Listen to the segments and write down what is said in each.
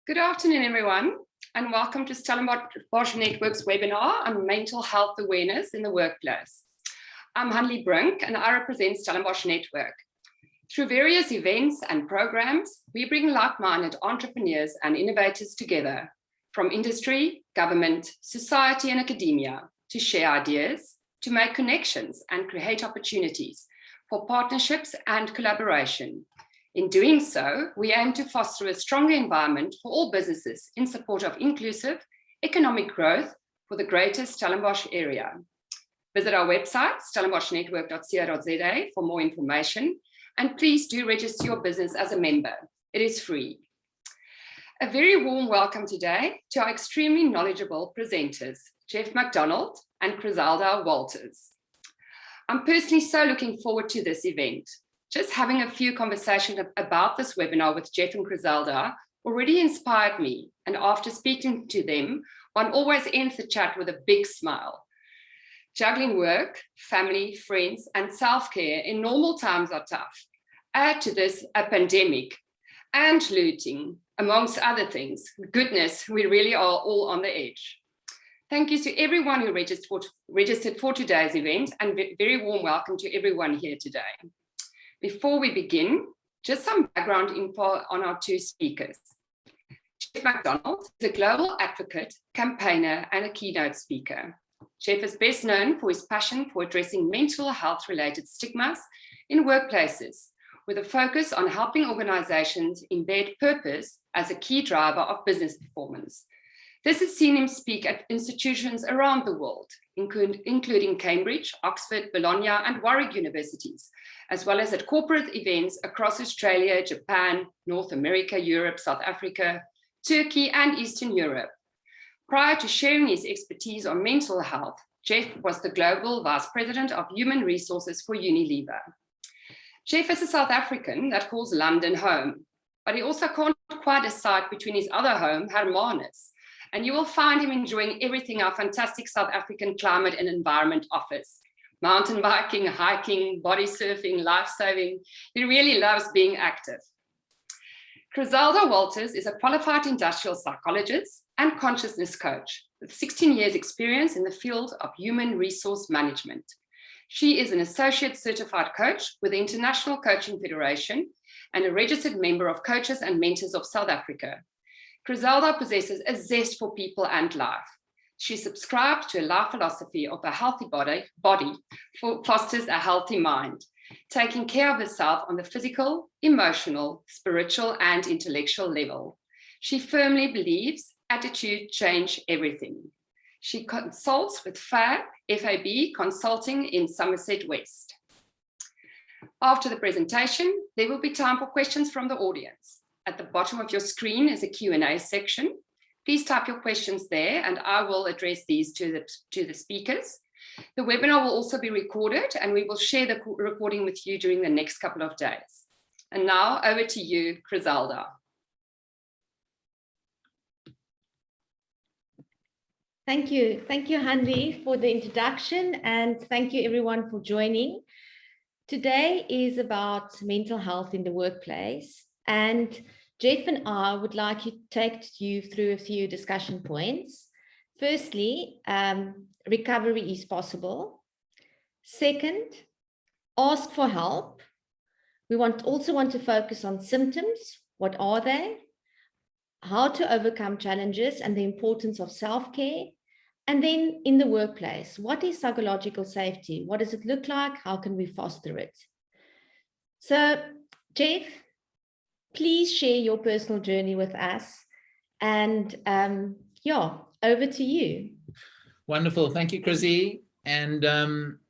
Good afternoon, everyone, and welcome to Stellenbosch Network's webinar on mental health awareness in the workplace. I'm Hanlie Brink, and I represent Stellenbosch Network. Through various events and programs, we bring like-minded entrepreneurs and innovators together, from industry, government, society, and academia, to share ideas, to make connections and create opportunities for partnerships and collaboration. In doing so, we aim to foster a stronger environment for all businesses in support of inclusive economic growth for the greater Stellenbosch area. Visit our website, stellenboschnetwork.co.za, for more information, and please do register your business as a member. It is free. A very warm welcome today to our extremely knowledgeable presenters, Geoff McDonald and Chrizelda Walters. I'm personally so looking forward to this event. Just having a few conversations about this webinar with Geoff and Chrizelda already inspired me, and after speaking to them, one always ends the chat with a big smile. Juggling work, family, friends, and self-care in normal times are tough. Add to this a pandemic and looting, amongst other things. Goodness, we really are all on the edge. Thank you to everyone who registered for today's event, and very warm welcome to everyone here today. Before we begin, just some background info on our two speakers. Geoff McDonald is a global advocate, campaigner, and a keynote speaker. Geoff is best known for his passion for addressing mental health-related stigmas in workplaces, with a focus on helping organizations embed purpose as a key driver of business performance. This has seen him speak at institutions around the world, including Cambridge, Oxford, Bologna, and Warwick universities, as well as at corporate events across Australia, Japan, North America, Europe, South Africa, Turkey, and Eastern Europe. Prior to sharing his expertise on mental health, Geoff was the Global Vice President of Human Resources for Unilever. Geoff is a South African that calls London home, but he also can't quite decide between his other home, Hermanus, and you will find him enjoying everything our fantastic South African climate and environment offers. Mountain biking, hiking, body surfing, life-saving. He really loves being active. Chrizelda Walters is a qualified industrial psychologist and consciousness coach with 16 years experience in the field of human resource management. She is an associate certified coach with the International Coaching Federation and a registered member of Coaches and Mentors of South Africa. Chrizelda possesses a zest for people and life. She subscribes to a life philosophy of a healthy body fosters a healthy mind, taking care of herself on the physical, emotional, spiritual, and intellectual level. She firmly believes attitude change everything. She consults with FAB Consulting in Somerset West. After the presentation, there will be time for questions from the audience. At the bottom of your screen is a Q&A section. Please type your questions there and I will address these to the speakers. The webinar will also be recorded and we will share the recording with you during the next couple of days. And now over to you, Chrizelda. Thank you, Hanlie, for the introduction, and thank you everyone for joining. Today is about mental health in the workplace, and Geoff and I would like to take you through a few discussion points. Firstly, recovery is possible. Second, ask for help. We also want to focus on symptoms. What are they? How to overcome challenges and the importance of self-care. And then in the workplace, what is psychological safety? What does it look like? How can we foster it? So, Geoff, please share your personal journey with us. And over to you. Wonderful. Thank you, Chrizzy. And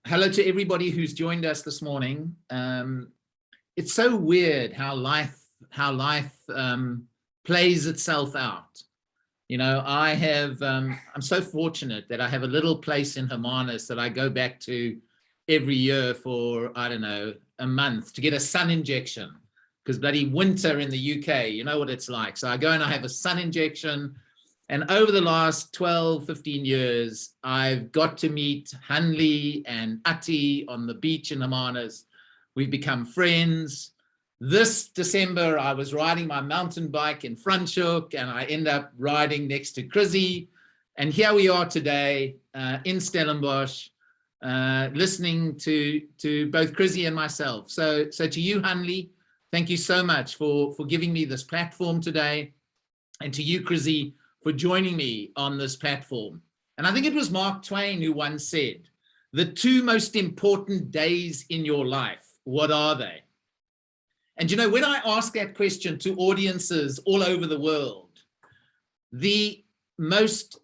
hello to everybody who's joined us this morning. It's so weird how life plays itself out. You know, I'm so fortunate that I have a little place in Hermanus that I go back to every year for, I don't know, a month to get a sun injection, because bloody winter in the UK, you know what it's like. So I go and I have a sun injection. And over the last 12, 15 years, I've got to meet Hanlie and Ati on the beach in Hermanus. We've become friends. This December, I was riding my mountain bike in Franschhoek, and I end up riding next to Chrizzy. And here we are today in Stellenbosch, listening to both Chrizzy and myself. So to you, Hanli, thank you so much for giving me this platform today. And to you, Chrizzy, for joining me on this platform. And I think it was Mark Twain who once said, the two most important days in your life, what are they? And you know, when I ask that question to audiences all over the world, the most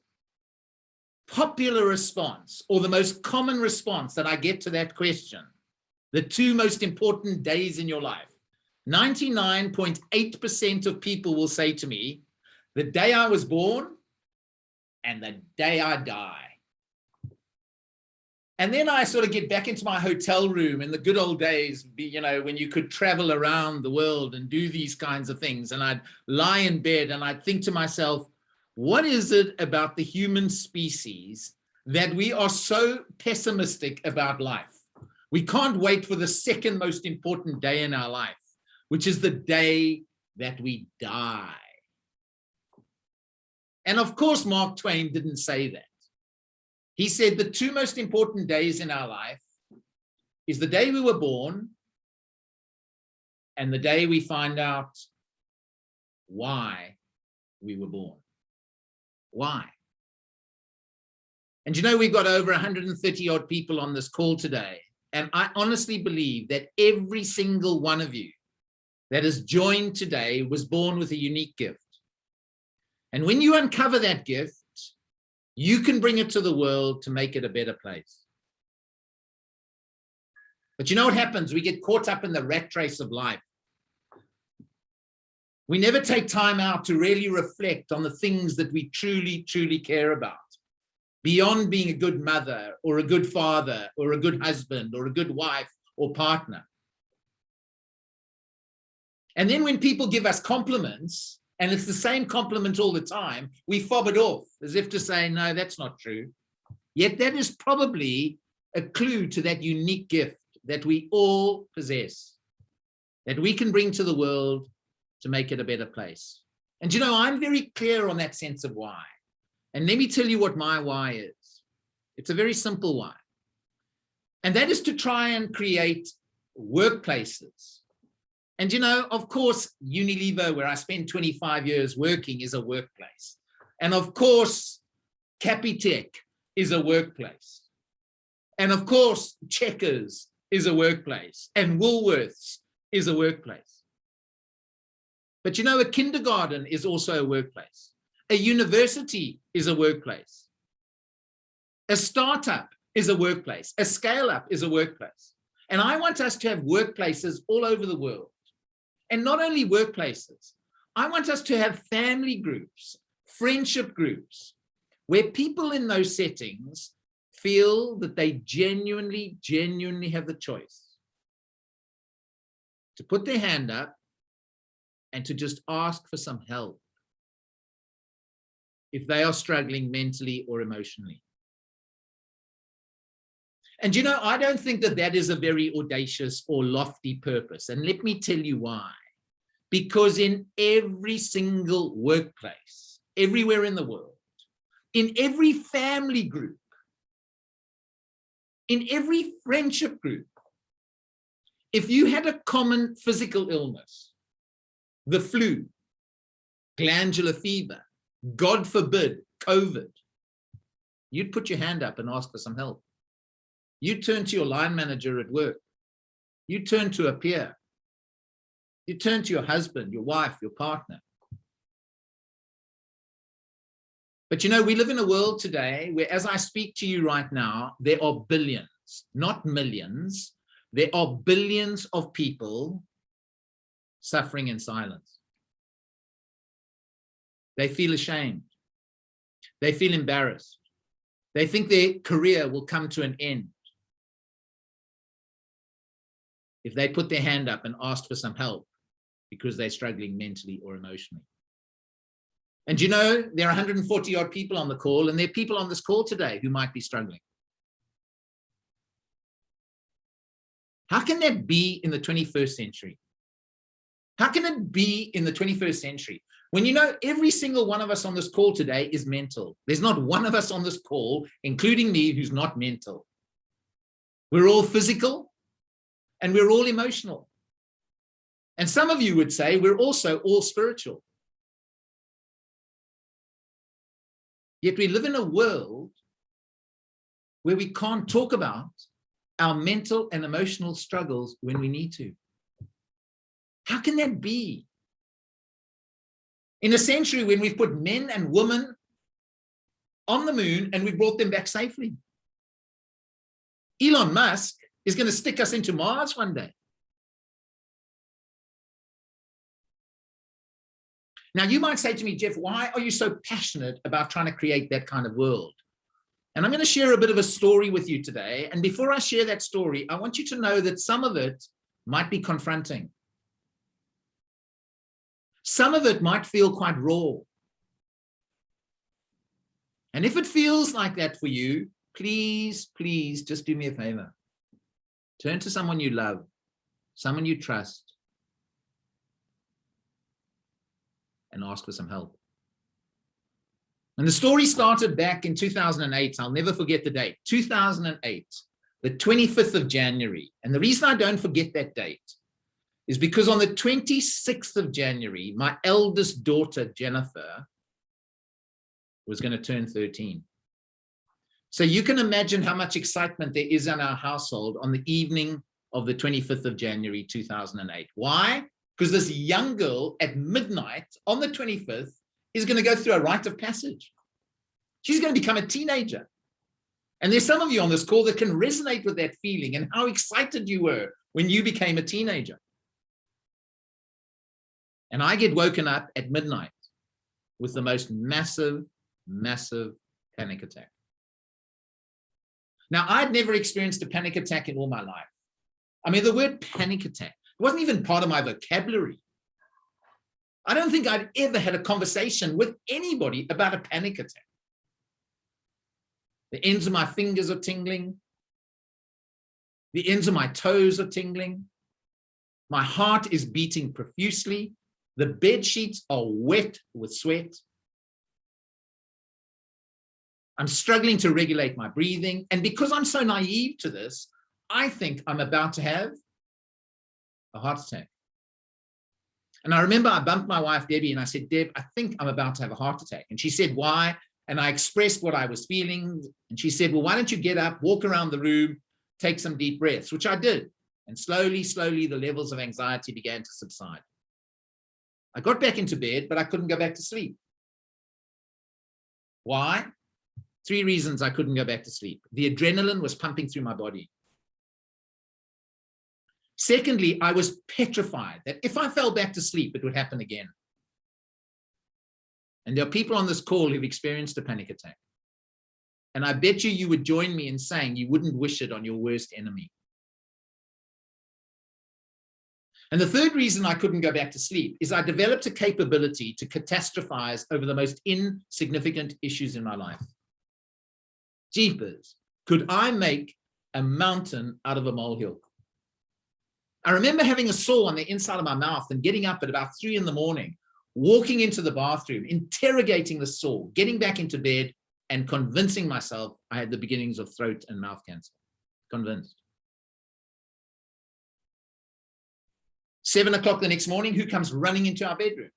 popular response, or the most common response that I get to that question, the two most important days in your life, 99.8% of people will say to me, the day I was born and the day I die. And then I sort of get back into my hotel room in the good old days, you know, when you could travel around the world and do these kinds of things. And I'd lie in bed and I'd think to myself, what is it about the human species that we are so pessimistic about life? We can't wait for the second most important day in our life, which is the day that we die. And of course, Mark Twain didn't say that. He said the two most important days in our life is the day we were born and the day we find out why we were born. Why? And you know, we've got over 130 odd people on this call today. And I honestly believe that every single one of you that has joined today was born with a unique gift. And when you uncover that gift, you can bring it to the world to make it a better place. But you know what happens? We get caught up in the rat race of life. We never take time out to really reflect on the things that we truly, truly care about, beyond being a good mother or a good father or a good husband or a good wife or partner. And then when people give us compliments, and it's the same compliment all the time, we fob it off as if to say, no, that's not true. Yet that is probably a clue to that unique gift that we all possess, that we can bring to the world to make it a better place. And you know, I'm very clear on that sense of why. And let me tell you what my why is. It's a very simple why. And that is to try and create workplaces. And you know, of course, Unilever, where I spent 25 years working, is a workplace. And of course, Capitec is a workplace. And of course, Checkers is a workplace. And Woolworths is a workplace. But you know, a kindergarten is also a workplace. A university is a workplace. A startup is a workplace. A scale-up is a workplace. And I want us to have workplaces all over the world. And not only workplaces, I want us to have family groups, friendship groups, where people in those settings feel that they genuinely have the choice to put their hand up and to just ask for some help if they are struggling mentally or emotionally. And you know, I don't think that that is a very audacious or lofty purpose. And let me tell you why. Because in every single workplace, everywhere in the world, in every family group, in every friendship group, if you had a common physical illness, the flu, glandular fever, God forbid, COVID, you'd put your hand up and ask for some help. You turn to your line manager at work. You turn to a peer. You turn to your husband, your wife, your partner. But you know, we live in a world today where, as I speak to you right now, there are billions, not millions. There are billions of people suffering in silence. They feel ashamed. They feel embarrassed. They think their career will come to an end if they put their hand up and ask for some help because they're struggling mentally or emotionally. And you know, there are 140 odd people on the call, and there are people on this call today who might be struggling. How can that be in the 21st century? How can it be in the 21st century when you know every single one of us on this call today is mental? There's not one of us on this call, including me, who's not mental. We're all physical and we're all emotional. And some of you would say we're also all spiritual. Yet we live in a world where we can't talk about our mental and emotional struggles when we need to. How can that be? In a century when we've put men and women on the moon and we brought them back safely. Elon Musk is going to stick us into Mars one day. Now, you might say to me, Geoff, why are you so passionate about trying to create that kind of world? And I'm going to share a bit of a story with you today. And before I share that story, I want you to know that some of it might be confronting. Some of it might feel quite raw. And if it feels like that for you, please, please just do me a favor. Turn to someone you love, someone you trust, and ask for some help. And the story started back in 2008. I'll never forget the date, 2008, the 25th of January. And the reason I don't forget that date is because on the 26th of January, my eldest daughter, Jennifer, was going to turn 13. So you can imagine how much excitement there is in our household on the evening of the 25th of January, 2008. Why? Because this young girl at midnight on the 25th is going to go through a rite of passage. She's going to become a teenager. And there's some of you on this call that can resonate with that feeling and how excited you were when you became a teenager. And I get woken up at midnight with the most massive, massive panic attack. Now, I'd never experienced a panic attack in all my life. I mean, the word panic attack wasn't even part of my vocabulary. I don't think I'd ever had a conversation with anybody about a panic attack. The ends of my fingers are tingling. The ends of my toes are tingling. My heart is beating profusely. The bed sheets are wet with sweat. I'm struggling to regulate my breathing. And because I'm so naive to this, I think I'm about to have a heart attack. And I remember I bumped my wife, Debbie, and I said, Deb, I think I'm about to have a heart attack. And she said, why? And I expressed what I was feeling. And she said, well, why don't you get up, walk around the room, take some deep breaths, which I did. And slowly, slowly, the levels of anxiety began to subside. I got back into bed, but I couldn't go back to sleep. Why? 3 reasons I couldn't go back to sleep. The adrenaline was pumping through my body. Secondly, I was petrified that if I fell back to sleep, it would happen again. And there are people on this call who've experienced a panic attack. And I bet you would join me in saying you wouldn't wish it on your worst enemy. And the third reason I couldn't go back to sleep is I developed a capability to catastrophize over the most insignificant issues in my life. Jeepers, could I make a mountain out of a molehill? I remember having a sore on the inside of my mouth and getting up at about 3 in the morning, walking into the bathroom, interrogating the sore, getting back into bed and convincing myself I had the beginnings of throat and mouth cancer. Convinced. 7 o'clock the next morning, who comes running into our bedroom?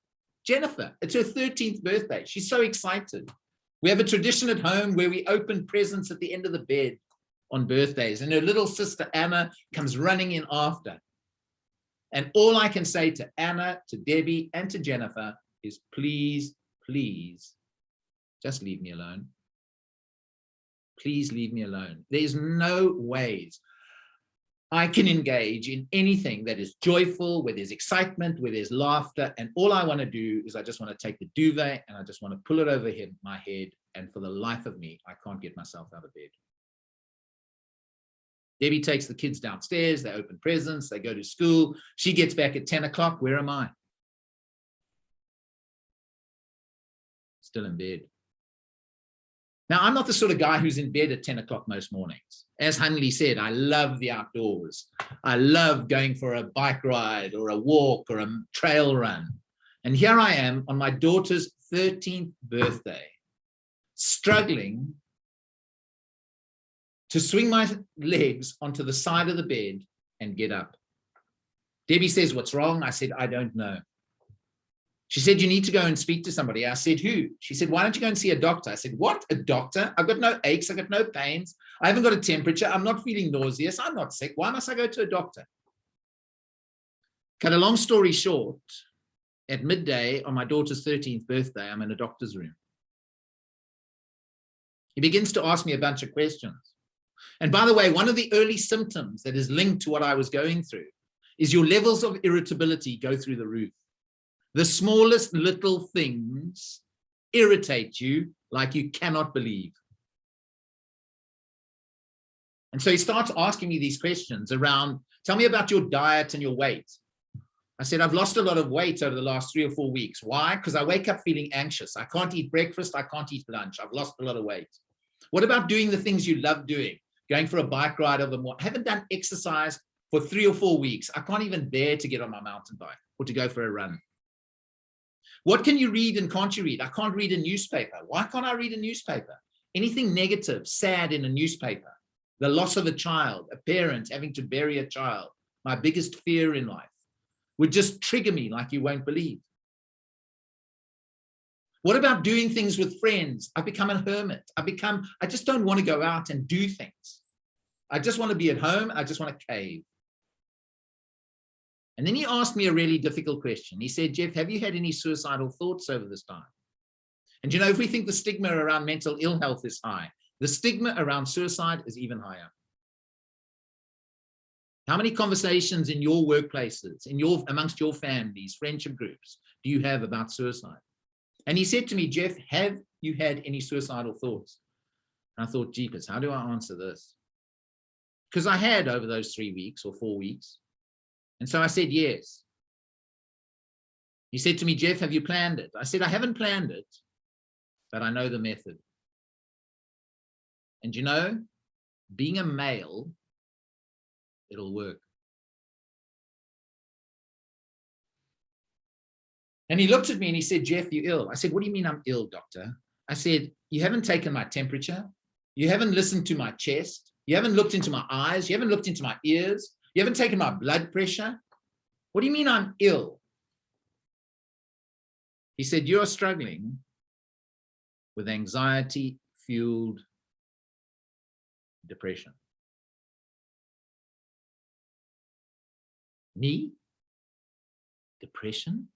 Jennifer. It's her 13th birthday. She's so excited. We have a tradition at home where we open presents at the end of the bed on birthdays, and her little sister Anna comes running in after. And all I can say to Anna, to Debbie, and to Jennifer is please, please, just leave me alone. Please leave me alone. There's no ways I can engage in anything that is joyful, where there's excitement, where there's laughter. And all I want to do is I just want to take the duvet and I just want to pull it over my head. And for the life of me, I can't get myself out of bed. Debbie takes the kids downstairs, they open presents, they go to school. She gets back at 10 o'clock. Where am I? Still in bed. Now, I'm not the sort of guy who's in bed at 10 o'clock most mornings. As Hanley said, I love the outdoors. I love going for a bike ride or a walk or a trail run. And here I am on my daughter's 13th birthday, struggling to swing my legs onto the side of the bed and get up. Debbie says, "What's wrong?" I said, "I don't know." She said, "You need to go and speak to somebody." I said, "Who?" She said, "Why don't you go and see a doctor?" I said, "What? A doctor? I've got no aches. I've got no pains. I haven't got a temperature. I'm not feeling nauseous. I'm not sick. Why must I go to a doctor?" Cut a long story short, at midday on my daughter's 13th birthday, I'm in a doctor's room. He begins to ask me a bunch of questions. And by the way, one of the early symptoms that is linked to what I was going through is your levels of irritability go through the roof. The smallest little things irritate you like you cannot believe. And so he starts asking me these questions around, tell me about your diet and your weight. I said, I've lost a lot of weight over the last 3 or 4 weeks. Why? Because I wake up feeling anxious. I can't eat breakfast. I can't eat lunch. I've lost a lot of weight. What about doing the things you love doing? Going for a bike ride over the morning. I haven't done exercise for 3 or 4 weeks. I can't even bear to get on my mountain bike or to go for a run. What can you read and can't you read? I can't read a newspaper. Why can't I read a newspaper? Anything negative, sad in a newspaper, the loss of a child, a parent having to bury a child, my biggest fear in life, would just trigger me like you won't believe. What about doing things with friends? I've become a hermit. I just don't want to go out and do things. I just want to be at home. I just want to cave. And then he asked me a really difficult question. He said, "Geoff, have you had any suicidal thoughts over this time?" And you know, if we think the stigma around mental ill health is high, the stigma around suicide is even higher. How many conversations in your workplaces, amongst your families, friendship groups, do you have about suicide? And he said to me, "Geoff, have you had any suicidal thoughts?" And I thought, jeepers, how do I answer this? Because I had over those 3 weeks or 4 weeks. And so I said, yes. He said to me, "Geoff, have you planned it?" I said, "I haven't planned it, but I know the method." And you know, being a male, it'll work. And he looked at me and he said, "Geoff, you ill?" I said, "What do you mean I'm ill, doctor?" I said, "You haven't taken my temperature. You haven't listened to my chest. You haven't looked into my eyes. You haven't looked into my ears. You haven't taken my blood pressure. What do you mean I'm ill?" He said, "You're struggling with anxiety-fueled depression." Me? Depression?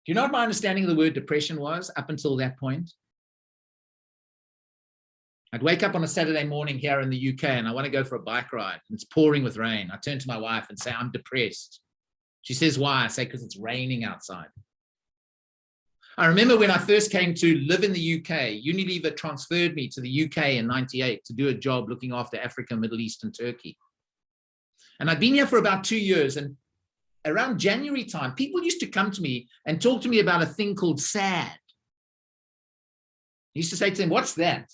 Do you know what my understanding of the word depression was up until that point? I'd wake up on a Saturday morning here in the UK and I want to go for a bike ride. And it's pouring with rain. I turn to my wife and say, "I'm depressed." She says, "Why?" I say, "Because it's raining outside." I remember when I first came to live in the UK, Unilever transferred me to the UK in '98 to do a job looking after Africa, Middle East, and Turkey. And I'd been here for about 2 years. And around January time, people used to come to me and talk to me about a thing called SAD. I used to say to them, "What's that?"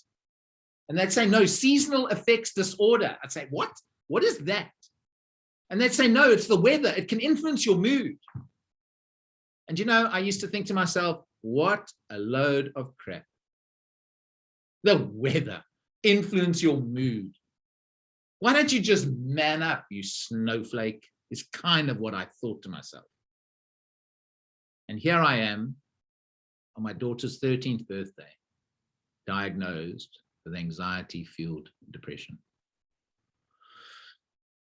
And they'd say, "No, seasonal effects disorder." I'd say, "What? What is that?" And they'd say, "No, it's the weather. It can influence your mood." And you know, I used to think to myself, what a load of crap. The weather influence your mood. Why don't you just man up, you snowflake? Is kind of what I thought to myself. And here I am on my daughter's 13th birthday, diagnosed with anxiety-fueled depression.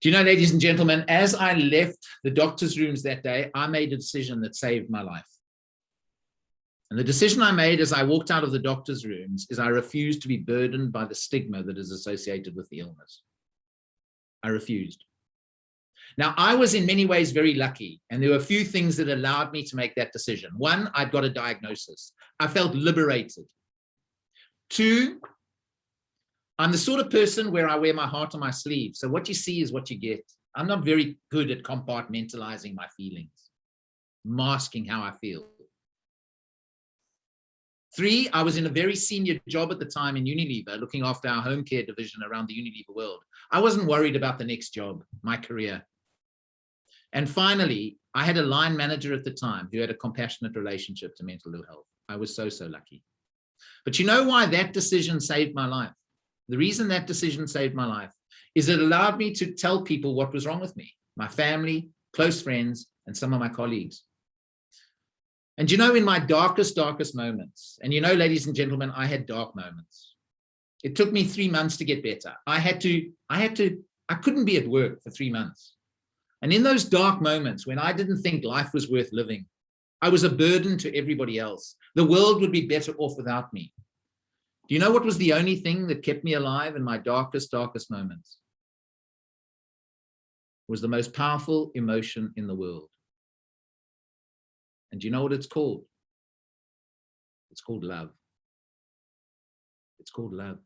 Do you know, ladies and gentlemen, as I left the doctor's rooms that day, I made a decision that saved my life. And the decision I made as I walked out of the doctor's rooms is I refused to be burdened by the stigma that is associated with the illness. I refused. Now, I was in many ways very lucky, and there were a few things that allowed me to make that decision. One, I'd got a diagnosis. I felt liberated. Two, I'm the sort of person where I wear my heart on my sleeve. So what you see is what you get. I'm not very good at compartmentalizing my feelings, masking how I feel. 3, I was in a very senior job at the time in Unilever, looking after our home care division around the Unilever world. I wasn't worried about the next job, my career. And finally, I had a line manager at the time who had a compassionate relationship to mental ill health. I was so, so lucky. But you know why that decision saved my life? The reason that decision saved my life is it allowed me to tell people what was wrong with me, my family, close friends, and some of my colleagues. And you know, in my darkest moments, and you know, ladies and gentlemen, I had dark moments. It took me 3 months to get better. I couldn't be at work for 3 months. And in those dark moments when I didn't think life was worth living, I was a burden to everybody else. The world would be better off without me. Do you know what was the only thing that kept me alive in my darkest moments? It was the most powerful emotion in the world. And do you know what it's called? It's called love. It's called love.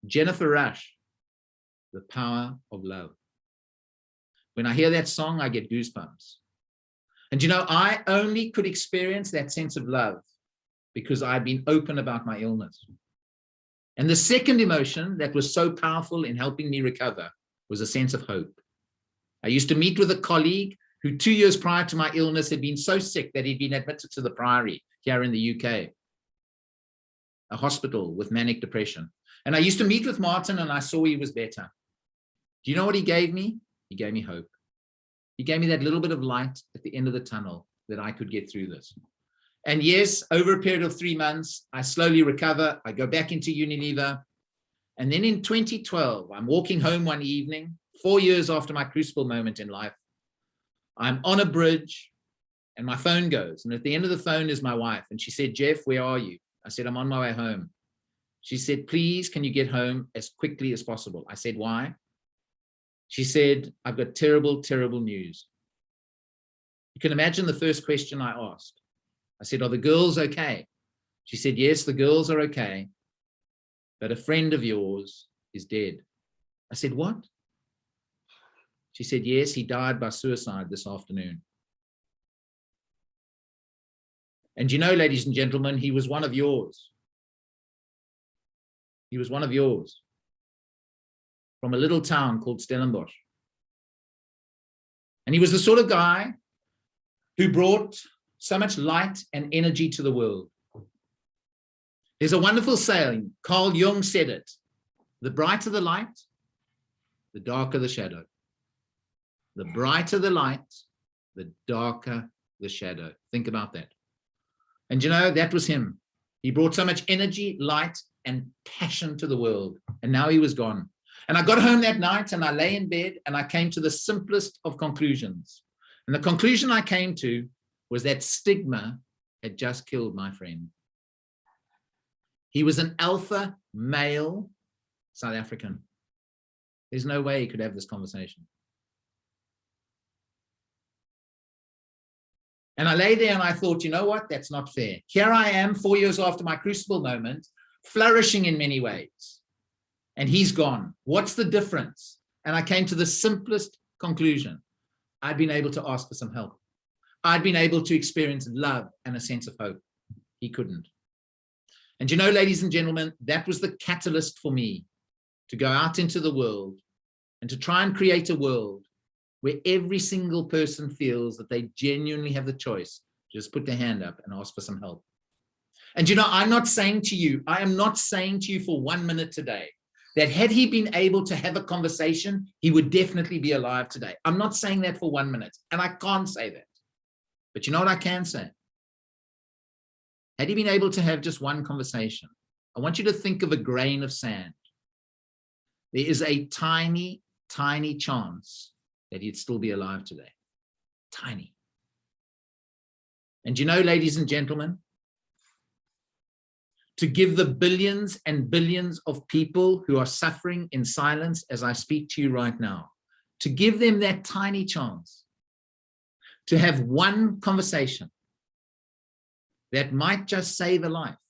Jennifer Rush, The Power of Love. When I hear that song, I get goosebumps. And you know, I only could experience that sense of love because I'd been open about my illness. And the second emotion that was so powerful in helping me recover was a sense of hope. I used to meet with a colleague who 2 years prior to my illness had been so sick that he'd been admitted to the Priory here in the UK, a hospital with manic depression. And I used to meet with Martin and I saw he was better. Do you know what he gave me? He gave me hope. He gave me that little bit of light at the end of the tunnel that I could get through this. And yes, over a period of 3 months, I slowly recover. I go back into Unilever. And then in 2012, I'm walking home one evening, 4 years after my crucible moment in life. I'm on a bridge and my phone goes. And at the end of the phone is my wife. And she said, "Geoff, where are you?" I said, "I'm on my way home." She said, "Please, can you get home as quickly as possible?" I said, "Why?" She said, "I've got terrible, terrible news." You can imagine the first question I asked. I said, "Are the girls okay?" She said, "Yes, the girls are okay, but a friend of yours is dead." I said, "What?" She said, "Yes, he died by suicide this afternoon." And you know, ladies and gentlemen, he was one of yours. He was one of yours. From a little town called Stellenbosch. And he was the sort of guy who brought so much light and energy to the world. There's a wonderful saying, Carl Jung said it, "The brighter the light, the darker the shadow. The brighter the light, the darker the shadow." Think about that. And you know, that was him. He brought so much energy, light, and passion to the world. And now he was gone. And I got home that night and I lay in bed and I came to the simplest of conclusions. And the conclusion I came to was that stigma had just killed my friend. He was an alpha male South African. There's no way he could have this conversation. And I lay there and I thought, you know what? That's not fair. Here I am 4 years after my crucible moment, flourishing in many ways. And he's gone. What's the difference? And I came to the simplest conclusion. I'd been able to ask for some help. I'd been able to experience love and a sense of hope. He couldn't. And you know, ladies and gentlemen, that was the catalyst for me to go out into the world and to try and create a world where every single person feels that they genuinely have the choice to just put their hand up and ask for some help. And you know, I am not saying to you for 1 minute today that had he been able to have a conversation, he would definitely be alive today. I'm not saying that for 1 minute, and I can't say that. But you know what I can say? Had he been able to have just one conversation, I want you to think of a grain of sand. There is a tiny, tiny chance that he'd still be alive today. Tiny. And you know, ladies and gentlemen, to give the billions and billions of people who are suffering in silence as I speak to you right now, to give them that tiny chance to have one conversation that might just save a life,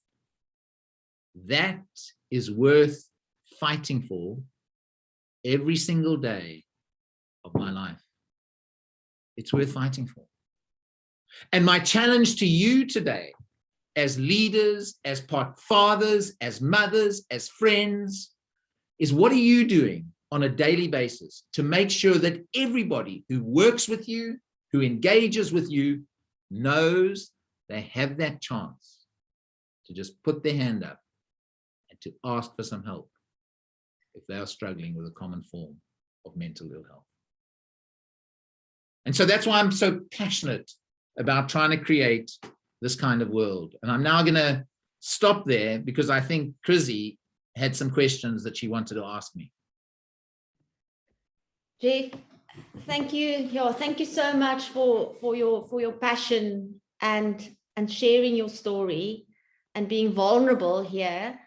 that is worth fighting for every single day of my life. It's worth fighting for. And my challenge to you today, as leaders, as fathers, as mothers, as friends, is what are you doing on a daily basis to make sure that everybody who works with you, who engages with you, knows they have that chance to just put their hand up and to ask for some help if they are struggling with a common form of mental ill health. And so that's why I'm so passionate about trying to create this kind of world. And I'm now going to stop there because I think Chrizzy had some questions that she wanted to ask me. Geoff, thank you. Yeah, thank you so much for your passion and sharing your story and being vulnerable here.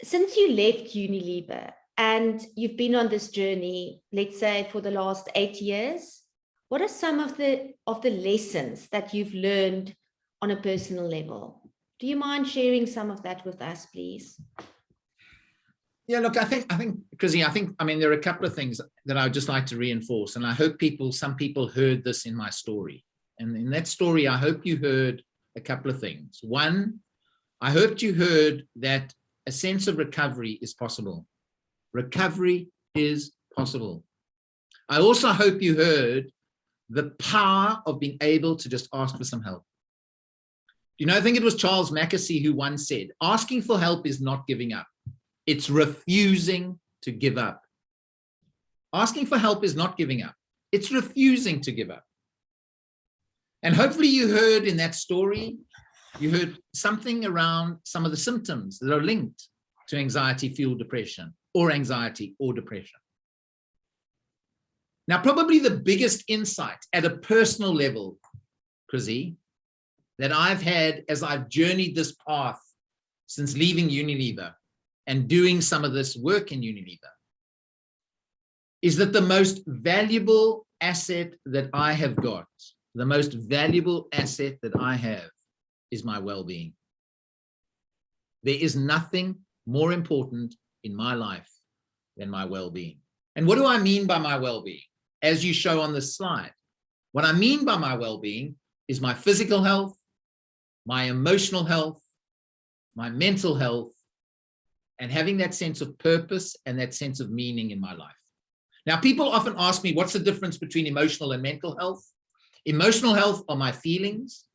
Since you left Unilever and you've been on this journey, let's say for the last 8 years, what are some of the lessons that you've learned on a personal level? Do you mind sharing some of that with us, please? Yeah, look, I think, Chrizzy, I mean, there are a couple of things that I would just like to reinforce, and I hope some people heard this in my story. And in that story, I hope you heard a couple of things. One, I hope you heard that a sense of recovery is possible. Recovery is possible. I also hope you heard the power of being able to just ask for some help. You know, I think it was Charles Mackesy who once said, asking for help is not giving up. It's refusing to give up. Asking for help is not giving up. It's refusing to give up. And hopefully you heard in that story, you heard something around some of the symptoms that are linked to anxiety-fueled depression or anxiety or depression. Now, probably the biggest insight at a personal level, Chrizzy, that I've had as I've journeyed this path since leaving Unilever and doing some of this work in Unilever, is that the most valuable asset that I have got, the most valuable asset that I have is my well-being. There is nothing more important in my life than my well-being. And what do I mean by my well-being? As you show on this slide, what I mean by my well-being is my physical health, my emotional health, my mental health, and having that sense of purpose and that sense of meaning in my life. Now, people often ask me, what's the difference between emotional and mental health? Emotional health are my feelings.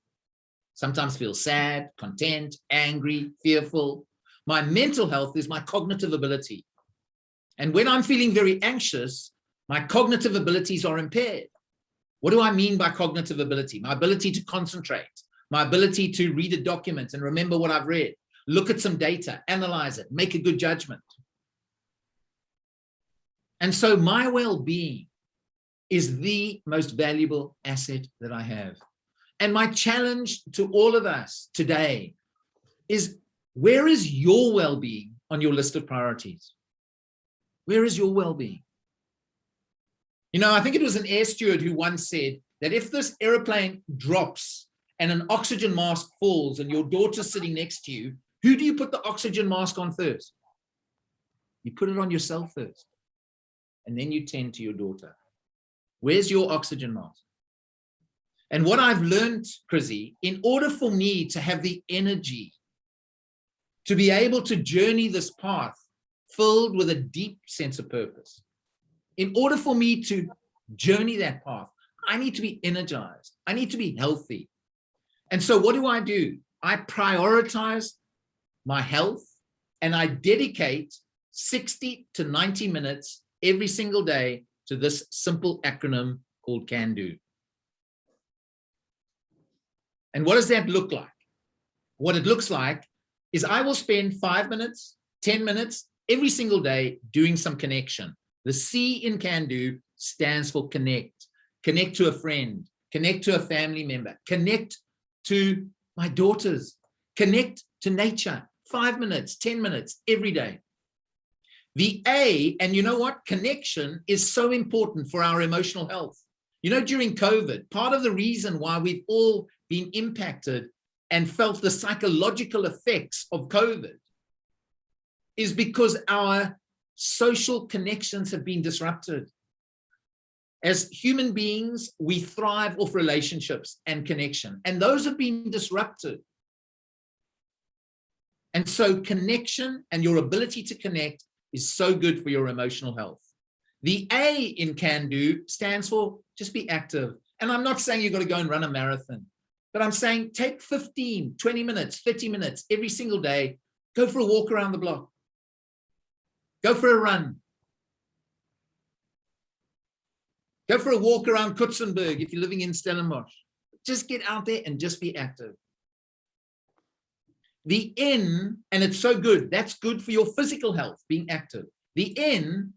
Sometimes feel sad, content, angry, fearful. My mental health is my cognitive ability. And when I'm feeling very anxious, my cognitive abilities are impaired. What do I mean by cognitive ability? My ability to concentrate, my ability to read a document and remember what I've read, look at some data, analyze it, make a good judgment. And so my well-being is the most valuable asset that I have. And my challenge to all of us today is, where is your well-being on your list of priorities? Where is your well-being? You know, I think it was an air steward who once said that if this airplane drops and an oxygen mask falls and your daughter's sitting next to you, who do you put the oxygen mask on first? You put it on yourself first, and then you tend to your daughter. Where's your oxygen mask? And what I've learned, Chrizzy, in order for me to have the energy to be able to journey this path filled with a deep sense of purpose, in order for me to journey that path, I need to be energized. I need to be healthy. And so what do? I prioritize my health, and I dedicate 60 to 90 minutes every single day to this simple acronym called CAN DO. And what does that look like? What it looks like is I will spend 5 minutes, 10 minutes every single day doing some connection. The C in CAN DO stands for connect. Connect to a friend, connect to a family member, connect to my daughters, connect to nature. 5 minutes, 10 minutes every day. The A, and you know what? Connection is so important for our emotional health. You know, during COVID, part of the reason why we've all been impacted and felt the psychological effects of COVID is because our social connections have been disrupted. As human beings, we thrive off relationships and connection, and those have been disrupted. And so connection and your ability to connect is so good for your emotional health. The A in can do stands for just be active. And I'm not saying you've got to go and run a marathon, but I'm saying take 15, 20 minutes, 30 minutes every single day. Go for a walk around the block. Go for a run. Go for a walk around Kutsenberg if you're living in Stellenbosch. Just get out there and just be active. The N, and it's so good, that's good for your physical health, being active. The N,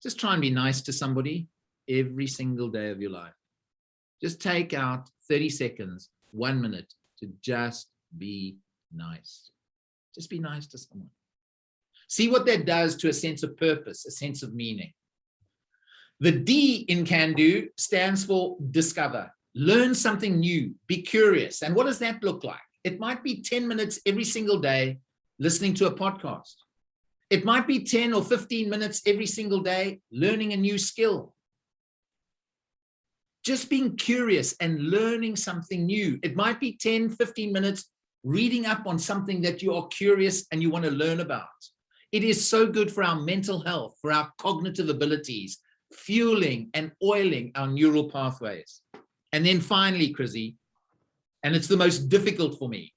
just try and be nice to somebody every single day of your life. Just take out 30 seconds, 1 minute to just be nice. Just be nice to someone. See what that does to a sense of purpose, a sense of meaning. The D in can do stands for discover. Learn something new, be curious. And what does that look like? It might be 10 minutes every single day listening to a podcast. It might be 10 or 15 minutes every single day learning a new skill. Just being curious and learning something new. It might be 10, 15 minutes reading up on something that you are curious and you want to learn about. It is so good for our mental health, for our cognitive abilities, fueling and oiling our neural pathways. And then finally, Chrizzy, and it's the most difficult for me,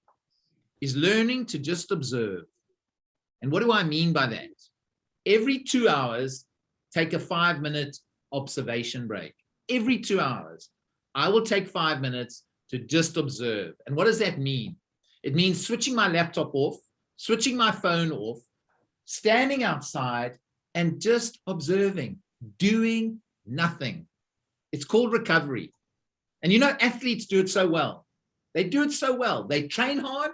is learning to just observe. And what do I mean by that? Every 2 hours, take a 5-minute observation break. Every 2 hours, I will take 5 minutes to just observe. And what does that mean? It means switching my laptop off, switching my phone off, standing outside and just observing, doing nothing. It's called recovery. And you know, athletes do it so well. They do it so well. They train hard,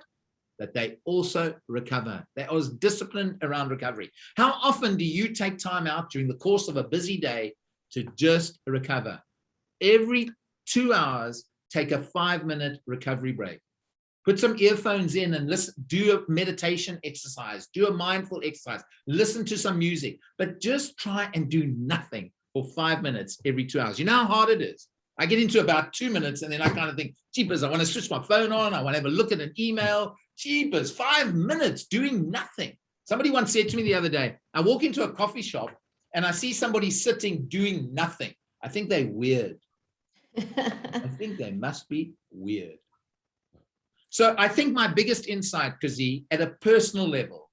but they also recover. They are disciplined around recovery. How often do you take time out during the course of a busy day to just recover? Every 2 hours, take a 5-minute recovery break. Put some earphones in and listen, do a meditation exercise, do a mindful exercise, listen to some music, but just try and do nothing for 5 minutes every 2 hours. You know how hard it is? I get into about 2 minutes and then I kind of think, jeepers, I want to switch my phone on. I want to have a look at an email. Jeepers, 5 minutes doing nothing. Somebody once said to me the other day, I walk into a coffee shop and I see somebody sitting doing nothing. I think they're weird. I think they must be weird. So I think my biggest insight, Krizzy, at a personal level,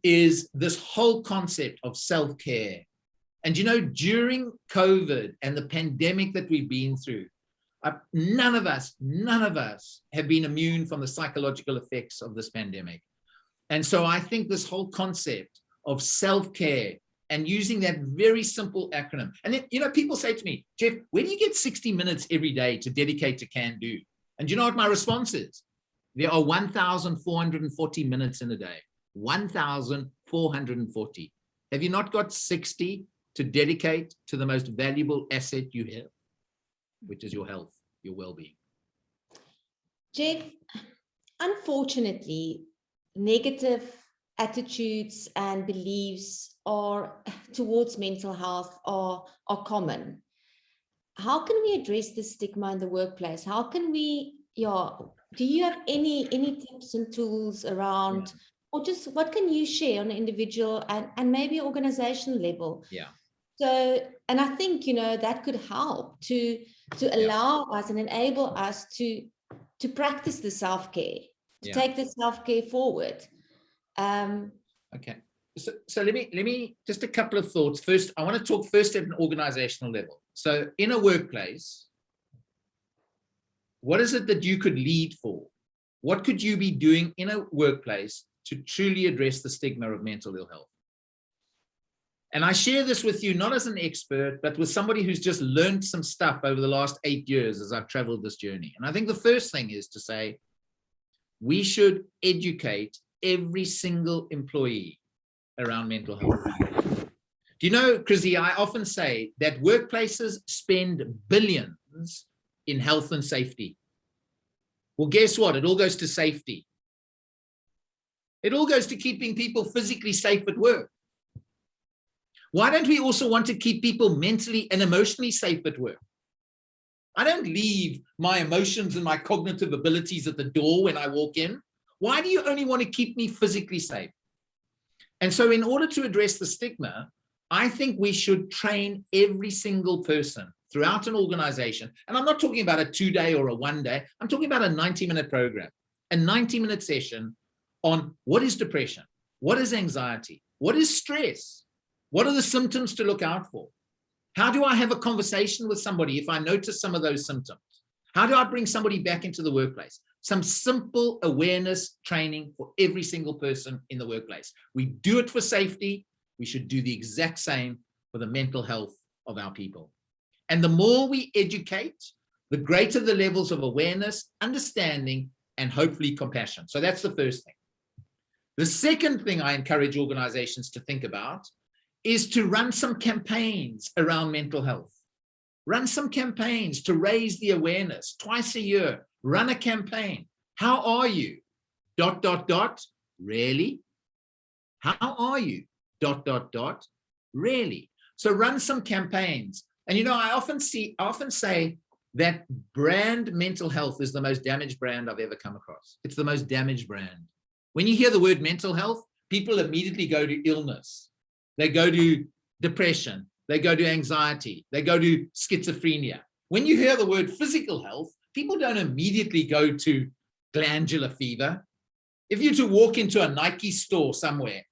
is this whole concept of self-care. And you know, during COVID and the pandemic that we've been through, none of us have been immune from the psychological effects of this pandemic. And so I think this whole concept of self-care and using that very simple acronym. And then, you know, people say to me, Geoff, where do you get 60 minutes every day to dedicate to can do? And you know what my response is? There are 1,440 minutes in a day. 1,440. Have you not got 60 to dedicate to the most valuable asset you have, which is your health, your well-being? Geoff, unfortunately, negative attitudes and beliefs towards mental health are common. How can we address the stigma in the workplace? How can we, do you have any tips and tools around, or just what can you share on an individual and maybe organizational level? Yeah. So, and I think, you know, that could help to allow us and enable us to practice the self-care, to take the self-care forward. Okay. So let me just a couple of thoughts. First, I want to talk first at an organizational level. So in a workplace, what is it that you could lead for? What could you be doing in a workplace to truly address the stigma of mental ill health? And I share this with you, not as an expert, but with somebody who's just learned some stuff over the last 8 years as I've traveled this journey. And I think the first thing is to say, we should educate every single employee around mental health. Do you know, Chrizzy, I often say that workplaces spend billions in health and safety. Well, guess what? It all goes to safety. It all goes to keeping people physically safe at work. Why don't we also want to keep people mentally and emotionally safe at work? I don't leave my emotions and my cognitive abilities at the door when I walk in. Why do you only want to keep me physically safe? And so in order to address the stigma, I think we should train every single person throughout an organization. And I'm not talking about a 2-day or a 1-day. I'm talking about a 90-minute program, a 90-minute session on what is depression, what is anxiety, what is stress, what are the symptoms to look out for? How do I have a conversation with somebody if I notice some of those symptoms? How do I bring somebody back into the workplace? Some simple awareness training for every single person in the workplace. We do it for safety. We should do the exact same for the mental health of our people. And the more we educate, the greater the levels of awareness, understanding, and hopefully compassion. So that's the first thing. The second thing I encourage organizations to think about is to run some campaigns around mental health. Run some campaigns to raise the awareness. Twice a year, run a campaign. How are you? ... Really? How are you? ... Really? So run some campaigns. And you know, I often say that brand mental health is the most damaged brand I've ever come across. It's the most damaged brand. When you hear the word mental health, people immediately go to illness. They go to depression. They go to anxiety. They go to schizophrenia. When you hear the word physical health, people don't immediately go to glandular fever. If you're to walk into a Nike store somewhere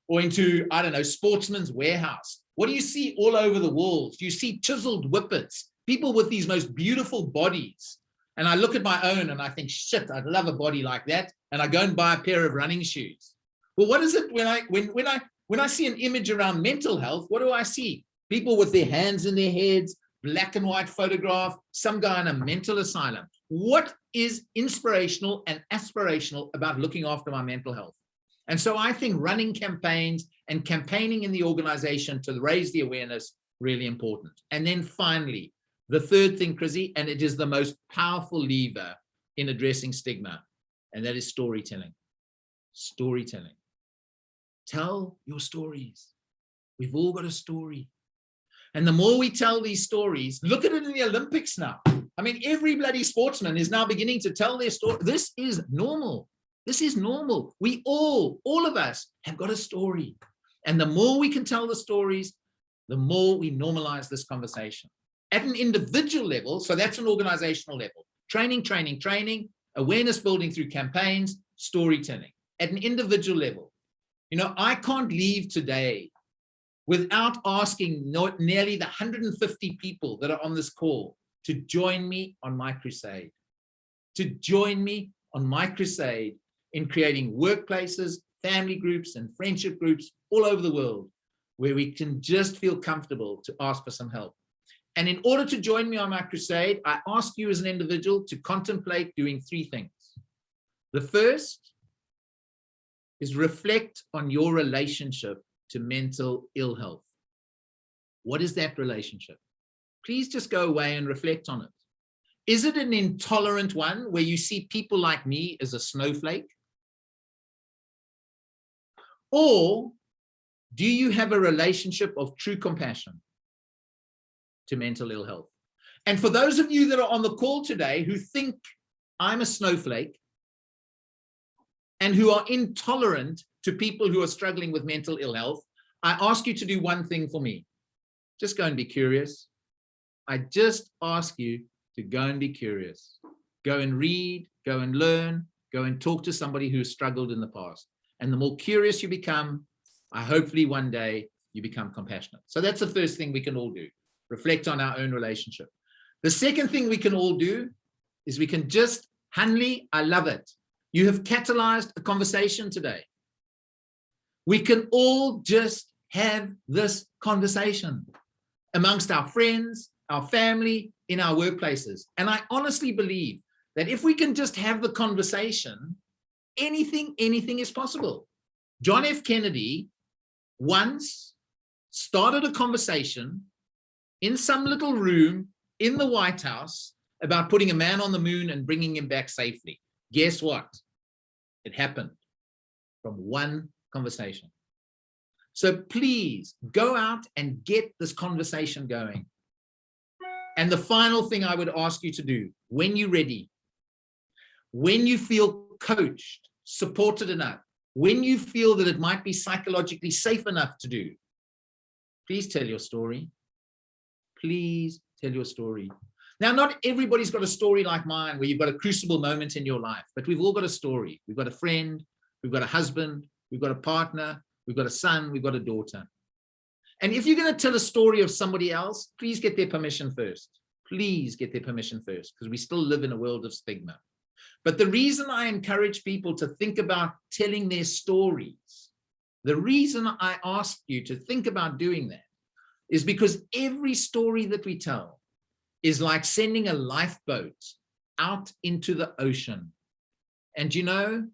or into, I don't know, Sportsman's Warehouse, what do you see all over the walls? You see chiseled whippets, people with these most beautiful bodies. And I look at my own and I think, shit, I'd love a body like that. And I go and buy a pair of running shoes. Well, what is it when I see an image around mental health? What do I see? People with their hands in their heads, black and white photograph, some guy in a mental asylum. What is inspirational and aspirational about looking after my mental health? And so I think running campaigns and campaigning in the organization to raise the awareness, really important. And then finally, the third thing, Chrizzy, and it is the most powerful lever in addressing stigma, and that is storytelling. Storytelling. Tell your stories. We've all got a story. And the more we tell these stories, look at it in the Olympics now. I mean, every bloody sportsman is now beginning to tell their story. This is normal. This is normal. We all of us have got a story. And the more we can tell the stories, the more we normalize this conversation. At an individual level, so that's an organizational level, training, awareness building through campaigns, storytelling. At an individual level, you know, I can't leave today without asking nearly the 150 people that are on this call to join me on my crusade, in creating workplaces, family groups, and friendship groups all over the world where we can just feel comfortable to ask for some help. And in order to join me on my crusade, I ask you as an individual to contemplate doing 3 things. The first is reflect on your relationship to mental ill health. What is that relationship? Please just go away and reflect on it. Is it an intolerant one where you see people like me as a snowflake? Or do you have a relationship of true compassion to mental ill health? And for those of you that are on the call today who think I'm a snowflake and who are intolerant to people who are struggling with mental ill health, I ask you to do one thing for me. Just go and be curious. I just ask you to go and be curious. Go and read, go and learn, go and talk to somebody who has struggled in the past. And the more curious you become, hopefully one day you become compassionate. So that's the first thing we can all do. Reflect on our own relationship. The second thing we can all do is we can just, Hanley, I love it. You have catalyzed a conversation today. We can all just have this conversation amongst our friends, our family, in our workplaces. And I honestly believe that if we can just have the conversation, anything is possible. John F. Kennedy once started a conversation in some little room in the White House about putting a man on the moon and bringing him back safely. Guess what? It happened from one conversation. So please go out and get this conversation going. And the final thing I would ask you to do, when you're ready, when you feel coached, supported enough, when you feel that it might be psychologically safe enough to do, please tell your story. Please tell your story. Now, not everybody's got a story like mine where you've got a crucible moment in your life, but we've all got a story. We've got a friend, we've got a husband, we've got a partner, we've got a son, we've got a daughter. And if you're going to tell a story of somebody else, please get their permission first. Please get their permission first, because we still live in a world of stigma. But the reason I encourage people to think about telling their stories, the reason I ask you to think about doing that is because every story that we tell is like sending a lifeboat out into the ocean. And you know,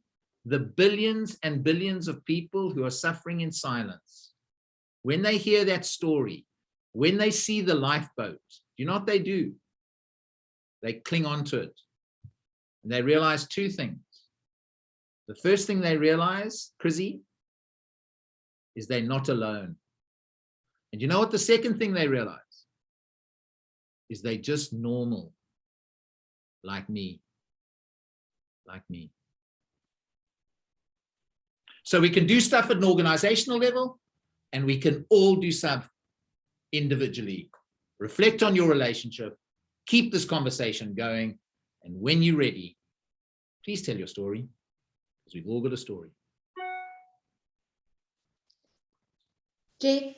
the billions and billions of people who are suffering in silence, when they hear that story, when they see the lifeboat, you know what they do? They cling on to it. And they realize two things. The first thing they realize, Chrizzy, is they're not alone. And you know what the second thing they realize? Is they just normal, like me, like me. So we can do stuff at an organizational level, and we can all do stuff individually. Reflect on your relationship, keep this conversation going, and when you're ready, please tell your story, because we've all got a story. Geoff,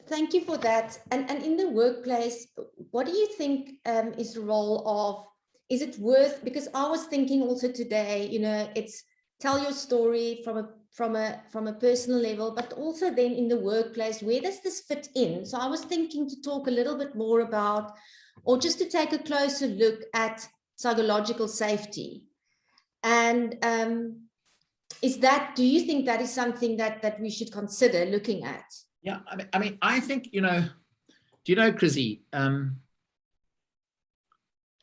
thank you for that. And in the workplace, what do you think is the role of, is it worth, because I was thinking also today, you know, it's tell your story from a personal level, but also then in the workplace, where does this fit in? So I was thinking to talk a little bit more about, or just to take a closer look at psychological safety. And do you think that is something that we should consider looking at? Yeah, I mean, I think, you know, do you know, Chrizzy,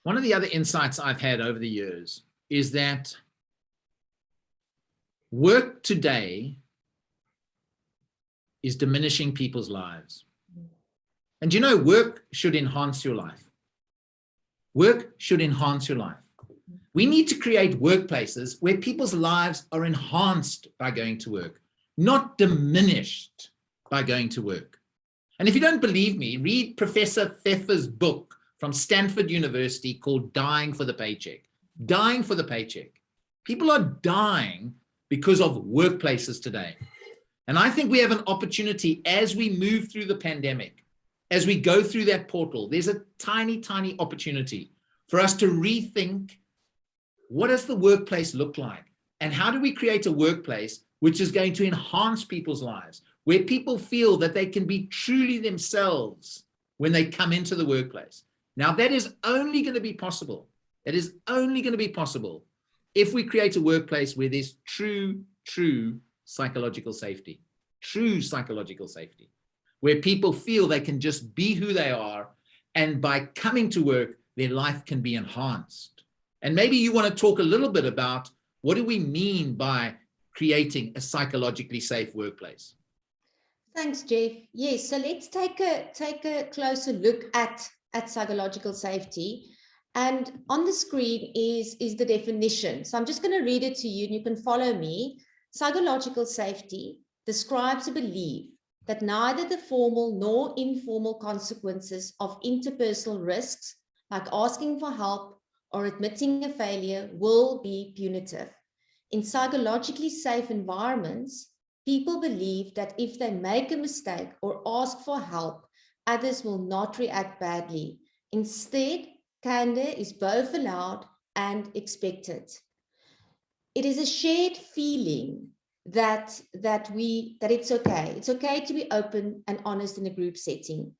one of the other insights I've had over the years is that work today is diminishing people's lives. And you know, work should enhance your life. Work should enhance your life. We need to create workplaces where people's lives are enhanced by going to work, not diminished by going to work. And if you don't believe me, read Professor Pfeffer's book from Stanford University called Dying for the Paycheck. Dying for the Paycheck. People are dying because of workplaces today. And I think we have an opportunity as we move through the pandemic, as we go through that portal, there's a tiny, tiny opportunity for us to rethink, what does the workplace look like? And how do we create a workplace which is going to enhance people's lives, where people feel that they can be truly themselves when they come into the workplace? Now, that is only going to be possible. That is only going to be possible if we create a workplace where there's true psychological safety, where people feel they can just be who they are, and by coming to work, their life can be enhanced. And maybe you want to talk a little bit about what do we mean by creating a psychologically safe workplace? Thanks, Geoff. Yes, so let's take a closer look at psychological safety. And on the screen is the definition. So I'm just going to read it to you and you can follow me. Psychological safety describes a belief that neither the formal nor informal consequences of interpersonal risks, like asking for help or admitting a failure, will be punitive. In psychologically safe environments, people believe that if they make a mistake or ask for help, others will not react badly. Instead, candor is both allowed and expected. It is a shared feeling that it's okay. It's okay to be open and honest in a group setting.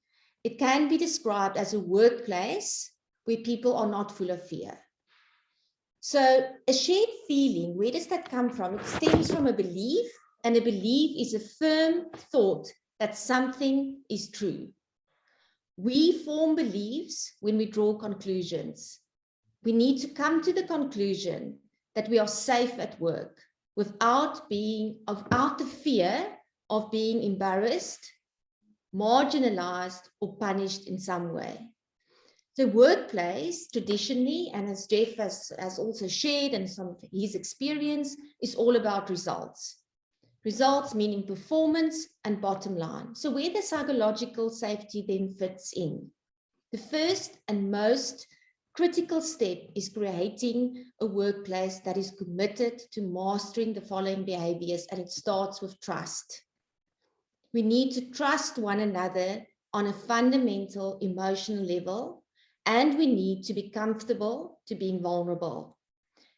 It can be described as a workplace where people are not full of fear. So a shared feeling, where does that come from? It stems from a belief, and a belief is a firm thought that something is true. We form beliefs when we draw conclusions. We need to come to the conclusion that we are safe at work without the fear of being embarrassed, marginalized, or punished in some way. The workplace traditionally, and as Geoff has also shared and some of his experience, is all about results. Results meaning performance and bottom line. So where the psychological safety then fits in. The first and most critical step is creating a workplace that is committed to mastering the following behaviors, and it starts with trust. We need to trust one another on a fundamental emotional level, and we need to be comfortable to being vulnerable.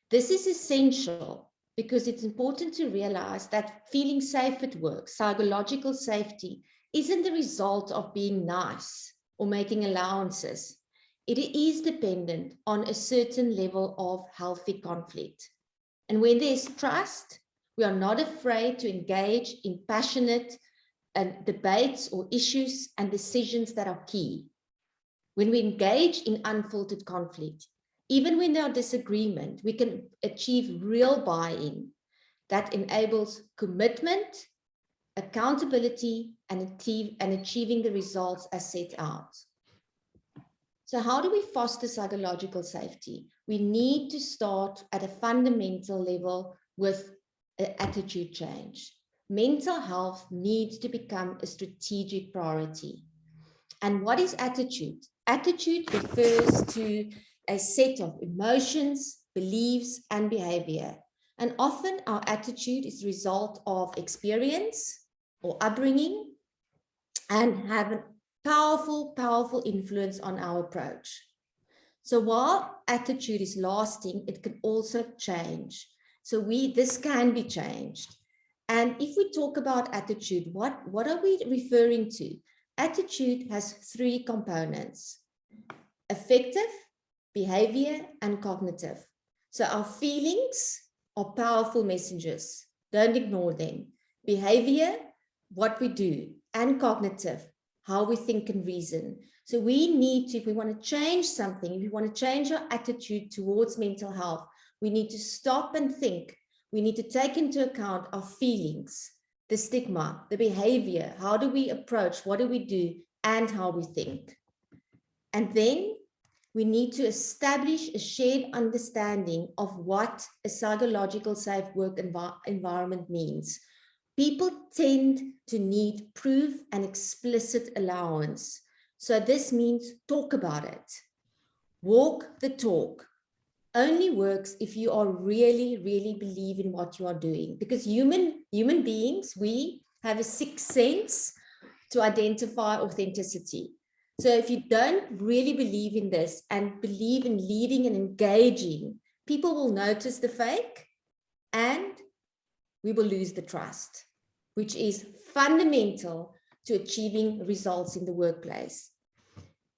This is essential because it's important to realize that feeling safe at work, psychological safety, isn't the result of being nice or making allowances. It is dependent on a certain level of healthy conflict. And when there's trust, we are not afraid to engage in passionate debates or issues and decisions that are key. When we engage in unfiltered conflict, even when there are disagreement, we can achieve real buy-in that enables commitment, accountability, and achieving the results as set out. So how do we foster psychological safety? We need to start at a fundamental level with an attitude change. Mental health needs to become a strategic priority. And what is attitude? Attitude refers to a set of emotions, beliefs, and behavior. And often our attitude is the result of experience or upbringing and have a powerful influence on our approach. So while attitude is lasting, it can also change. So this can be changed. And if we talk about attitude, what are we referring to? Attitude has three components: affective, behavior, and cognitive. So our feelings are powerful messages. Don't ignore them. Behavior, what we do, and cognitive, how we think and reason. So we need to, if we want to change something, if we want to change our attitude towards mental health, we need to stop and think. We need to take into account our feelings, the stigma, the behavior, how do we approach, what do we do, and how we think. And then we need to establish a shared understanding of what a psychological safe work environment means. People tend to need proof and explicit allowance. So this means talk about it. Walk the talk. Only works if you are really believe in what you are doing. Because human beings, we have a sixth sense to identify authenticity. So if you don't really believe in this and believe in leading and engaging, people will notice the fake and we will lose the trust, which is fundamental to achieving results in the workplace.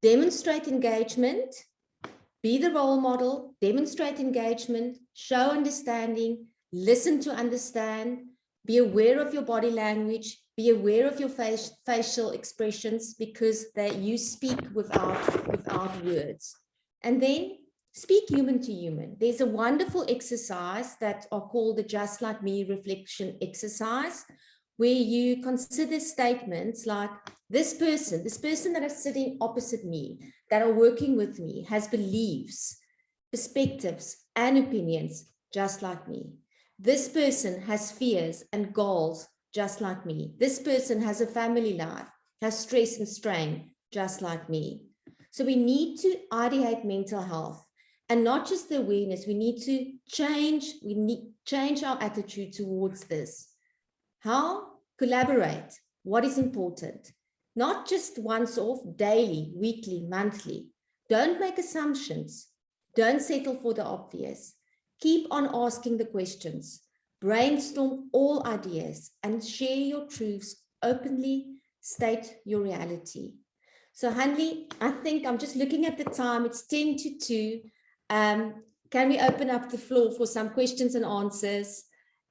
Demonstrate engagement, be the role model, demonstrate engagement, show understanding, listen to understand, be aware of your body language, be aware of your facial expressions, because you speak without words. And then speak human to human. There's a wonderful exercise that are called the Just Like Me reflection exercise, where you consider statements like, this person that is sitting opposite me, that are working with me, has beliefs, perspectives, and opinions just like me. This person has fears and goals just like me. This person has a family life, has stress and strain just like me. So we need to ideate mental health, and not just the awareness. We need to change our attitude towards this. How? Collaborate. What is important? Not just once off, daily, weekly, monthly. Don't make assumptions. Don't settle for the obvious. Keep on asking the questions. Brainstorm all ideas and share your truths openly. State your reality. So Hanli, I think I'm just looking at the time. It's 10 to 2. Can we open up the floor for some questions and answers?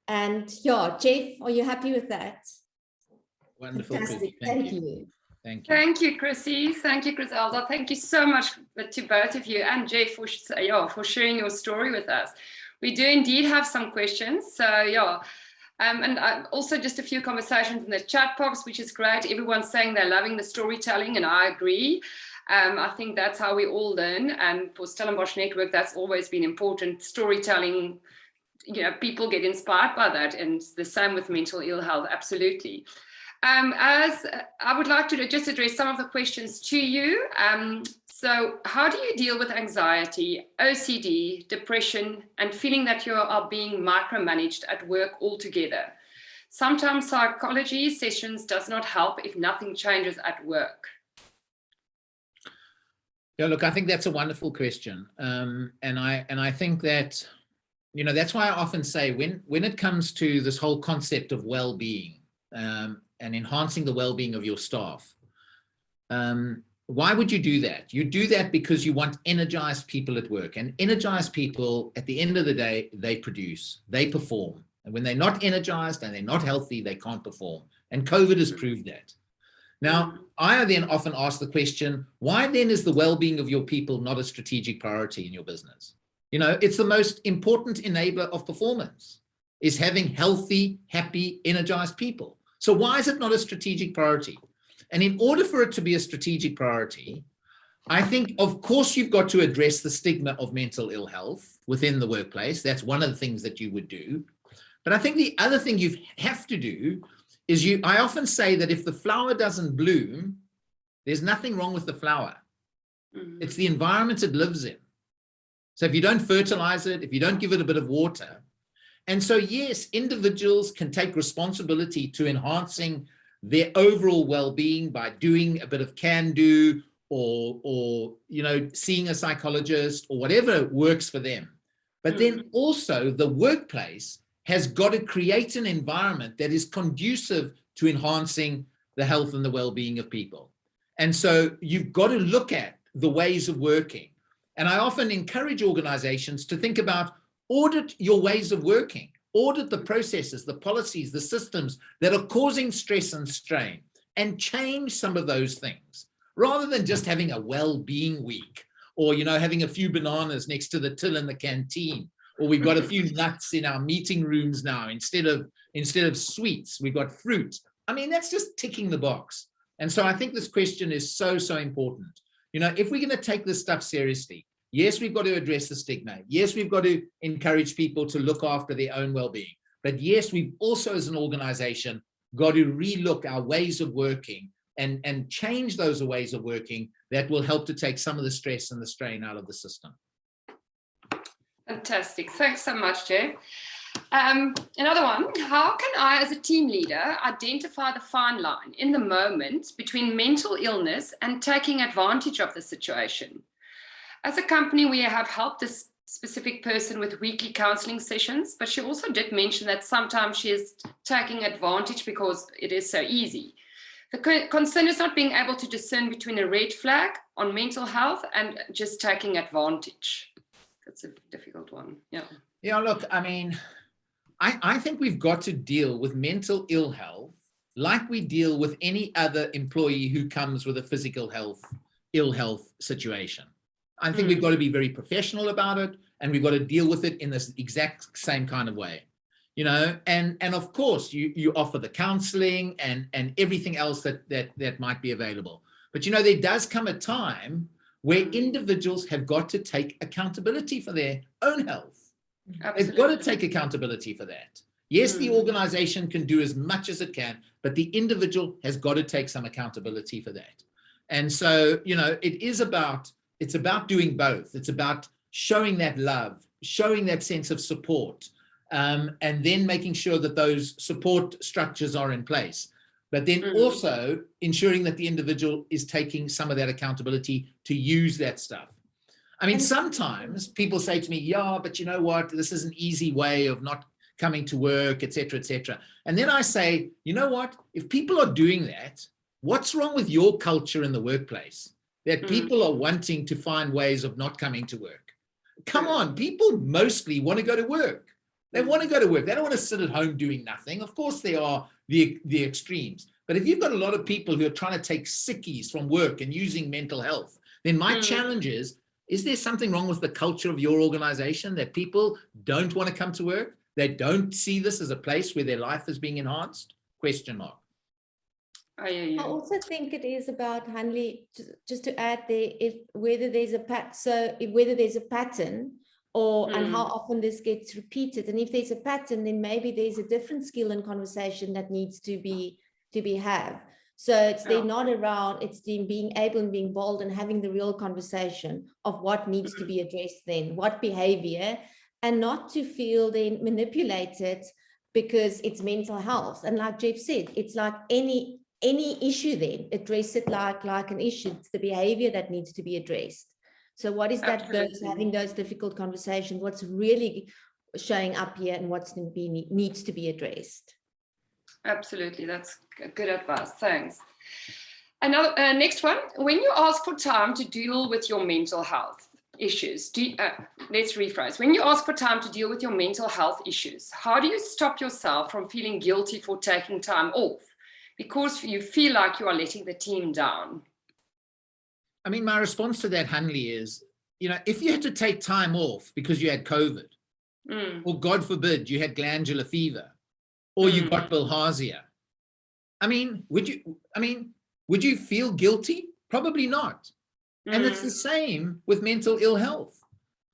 And yeah, Geoff, are you happy with that? Wonderful. Fantastic. Thank you. Thank you. Thank you, Chrissy. Thank you, Chrizelda. Thank you so much to both of you and Geoff for sharing your story with us. We do indeed have some questions. So And also just a few conversations in the chat box, which is great. Everyone's saying they're loving the storytelling, and I agree. I think that's how we all learn. And for Stellenbosch Network, that's always been important. Storytelling, people get inspired by that. And the same with mental ill health, absolutely. As I would like to just address some of the questions to you. So how do you deal with anxiety, OCD, depression, and feeling that you are being micromanaged at work altogether? Sometimes psychology sessions does not help if nothing changes at work. Yeah, look, I think that's a wonderful question. And I think that, that's why I often say when it comes to this whole concept of well-being, and enhancing the well-being of your staff. Why would you do that? You do that because you want energized people at work, and energized people, at the end of the day, they produce, they perform. And when they're not energized and they're not healthy, they can't perform. And COVID has proved that. Now, I then often ask the question, why then is the well-being of your people not a strategic priority in your business? It's the most important enabler of performance, is having healthy, happy, energized people. So why is it not a strategic priority? And in order for it to be a strategic priority, I think, of course, you've got to address the stigma of mental ill health within the workplace. That's one of the things that you would do. But I think the other thing you have to do is I often say that if the flower doesn't bloom, there's nothing wrong with the flower. It's the environment it lives in. So if you don't fertilize it, if you don't give it a bit of water, and so, yes, individuals can take responsibility to enhancing their overall well-being by doing a bit of can-do or seeing a psychologist or whatever works for them. But then also the workplace has got to create an environment that is conducive to enhancing the health and the well-being of people. And so you've got to look at the ways of working. And I often encourage organizations to think about audit your ways of working, audit the processes, the policies, the systems that are causing stress and strain, and change some of those things, rather than just having a well-being week, or having a few bananas next to the till in the canteen, or we've got a few nuts in our meeting rooms now instead of sweets, we've got fruit. I mean, that's just ticking the box. And so I think this question is so important. If we're going to take this stuff seriously, yes, we've got to address the stigma. Yes, we've got to encourage people to look after their own well-being. But yes, we've also, as an organization, got to relook our ways of working and change those ways of working that will help to take some of the stress and the strain out of the system. Fantastic. Thanks so much, Geoff. Another one, how can I, as a team leader, identify the fine line in the moment between mental illness and taking advantage of the situation? As a company, we have helped this specific person with weekly counseling sessions, but she also did mention that sometimes she is taking advantage because it is so easy. The concern is not being able to discern between a red flag on mental health and just taking advantage. That's a difficult one. Yeah, look, I mean, I think we've got to deal with mental ill health like we deal with any other employee who comes with a physical ill health situation. I think we've got to be very professional about it, and we've got to deal with it in this exact same kind of way, and of course you offer the counseling and everything else that might be available. But there does come a time where individuals have got to take accountability for their own health. Absolutely. They've got to take accountability for that. Yes, the organization can do as much as it can, but the individual has got to take some accountability for that. And so, it's about doing both. It's about showing that love, showing that sense of support, and then making sure that those support structures are in place. But then also ensuring that the individual is taking some of that accountability to use that stuff. I mean, sometimes people say to me, yeah, but you know what, this is an easy way of not coming to work, et cetera, et cetera. And then I say, you know what, if people are doing that, what's wrong with your culture in the workplace? That people are wanting to find ways of not coming to work. Come on, people mostly want to go to work. They want to go to work. They don't want to sit at home doing nothing. Of course, there are the extremes. But if you've got a lot of people who are trying to take sickies from work and using mental health, then my challenge is there something wrong with the culture of your organization that people don't want to come to work? They don't see this as a place where their life is being enhanced? Question mark. I hear you. I also think it is about, Hanley, just to add there, whether there's a pattern or and how often this gets repeated. And if there's a pattern, then maybe there's a different skill and conversation that needs to be had. So they're not around, it's them being able and being bold and having the real conversation of what needs to be addressed then, what behavior, and not to feel then manipulated because it's mental health. And like Geoff said, it's like any issue then, address it like an issue. It's the behavior that needs to be addressed. So what is that, having those difficult conversations, what's really showing up here and what's needs to be addressed? Absolutely, that's good advice. Thanks. Another next one. When you ask for time to deal with your mental health issues, let's rephrase. When you ask for time to deal with your mental health issues, how do you stop yourself from feeling guilty for taking time off because you feel like you are letting the team down? I mean, my response to that, Hanley, is, if you had to take time off because you had COVID, or God forbid, you had glandular fever, or you got bilharzia, would you feel guilty? Probably not. And it's the same with mental ill health.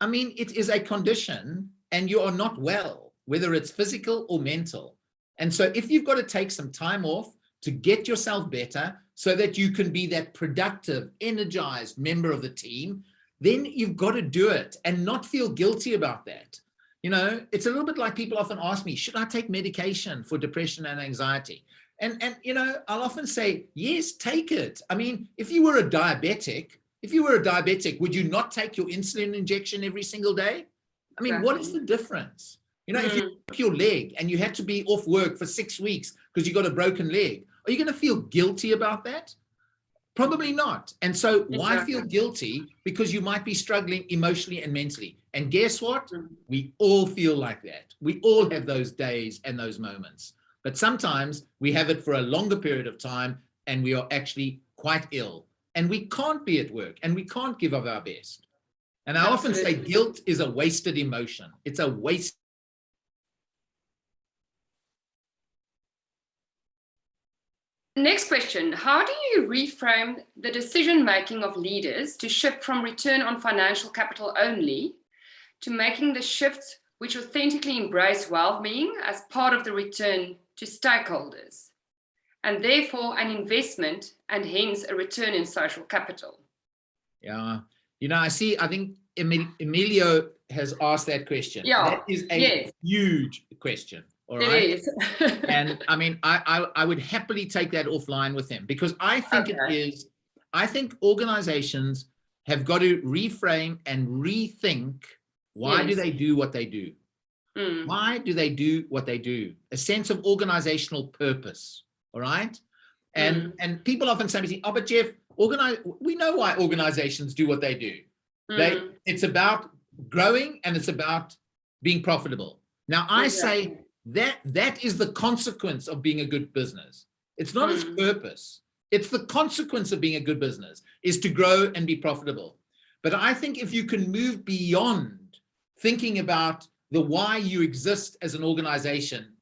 It is a condition and you are not well, whether it's physical or mental. And so if you've got to take some time off to get yourself better so that you can be that productive, energized member of the team, then you've got to do it and not feel guilty about that. It's a little bit like people often ask me, should I take medication for depression and anxiety? And I'll often say, yes, take it. If you were a diabetic, would you not take your insulin injection every single day? Exactly. What is the difference? If you broke your leg and you had to be off work for 6 weeks because you got a broken leg, are you going to feel guilty about that? Probably not. And so why feel guilty? Because you might be struggling emotionally and mentally. And guess what? We all feel like that. We all have those days and those moments. But sometimes we have it for a longer period of time and we are actually quite ill. And we can't be at work and we can't give of our best. And I often say guilt is a wasted emotion. It's a waste. Next question. How do you reframe the decision-making of leaders to shift from return on financial capital only to making the shifts which authentically embrace well-being as part of the return to stakeholders, and therefore an investment and hence a return in social capital? Yeah, I think Emilio has asked that question. Yeah, that is a huge question. All right. It is. And I would happily take that offline with him because I think I think organizations have got to reframe and rethink why do they do what they do? Why do they do what they do? A sense of organizational purpose. All right. And people often say to me, oh, but Geoff, we know why organizations do what they do. It's about growing and it's about being profitable. Now I say that is the consequence of being a good business. It's not its purpose. It's the consequence of being a good business is to grow and be profitable. But I think if you can move beyond thinking about the why you exist as an organization,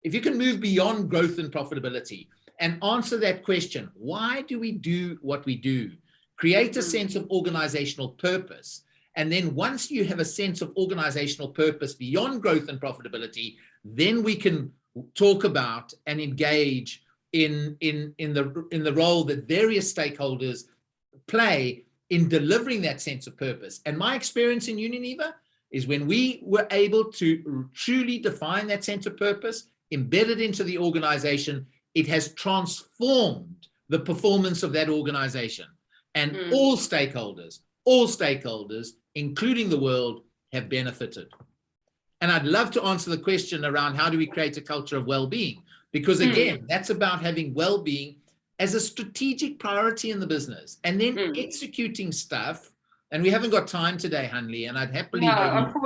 if you can move beyond growth and profitability and answer that question, why do we do what we do? Create a sense of organizational purpose. And then once you have a sense of organizational purpose beyond growth and profitability, then we can talk about and engage in the role that various stakeholders play in delivering that sense of purpose. And my experience in Unilever is when we were able to truly define that sense of purpose, embed it into the organization, it has transformed the performance of that organization. And all stakeholders, including the world, have benefited. And I'd love to answer the question around how do we create a culture of well-being? Because again, that's about having well-being as a strategic priority in the business and then executing stuff. And we haven't got time today, Hanley, and I'd happily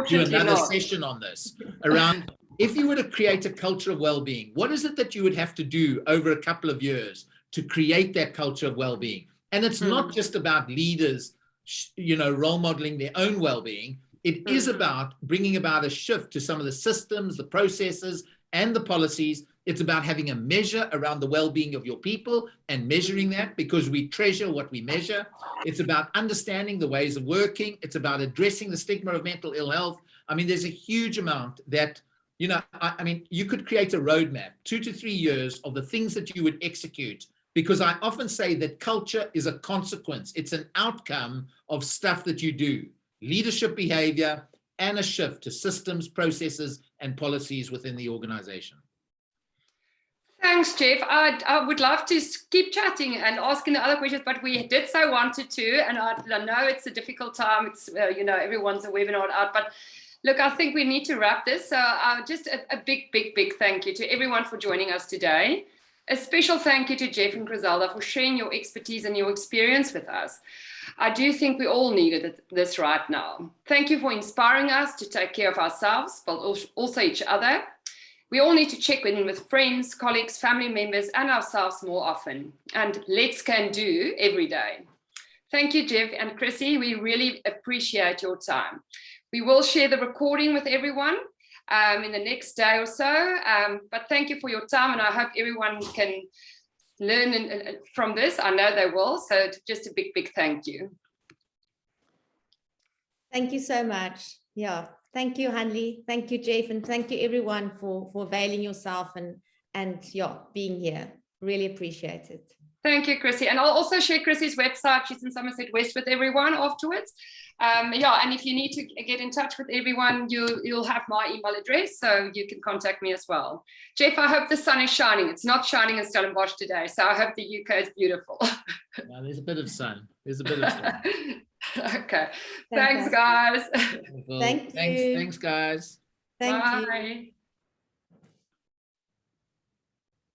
do another session on this around if you were to create a culture of well-being, what is it that you would have to do over a couple of years to create that culture of well-being? And it's not just about leaders, role modeling their own well-being. It is about bringing about a shift to some of the systems, the processes, and the policies. It's about having a measure around the well-being of your people and measuring that, because we treasure what we measure. It's about understanding the ways of working. It's about addressing the stigma of mental ill health. I mean, there's a huge amount that, you know, I mean, you could create a roadmap, 2 to 3 years of the things that you would execute, because I often say that culture is a consequence. It's an outcome of stuff that you do, leadership behavior, and a shift to systems, processes, and policies within the organization. Thanks, Geoff. I would love to keep chatting and asking the other questions, but we did so wanted to, and I know it's a difficult time. It's, you know, everyone's a webinar out, but look, I think we need to wrap this. So just a big thank you to everyone for joining us today. A special thank you to Geoff and Chrizelda for sharing your expertise and your experience with us. I do think we all needed this right now. Thank you for inspiring us to take care of ourselves, but also each other. We all need to check in with friends, colleagues, family members, and ourselves more often. And let's can do every day. Thank you, Geoff and Chrissy. We really appreciate your time. We will share the recording with everyone in the next day or so. But thank you for your time, and I hope everyone can learn from this. I know they will. So just a big thank you. Thank you so much. Yeah. Thank you, Hanley. Thank you, Geoff, and thank you everyone for availing yourself and yeah, being here. Really appreciate it. Thank you, Chrissy. And I'll also share Chrissy's website. She's in Somerset West with everyone afterwards. Yeah, and if you need to get in touch with everyone, you'll have my email address, so you can contact me as well. Geoff, I hope the sun is shining. It's not shining in Stellenbosch today, so I hope the UK is beautiful. No, there's a bit of sun. There's a bit of sun. Okay. Thanks, guys. Thank you. Thanks, guys. Thank Bye. you.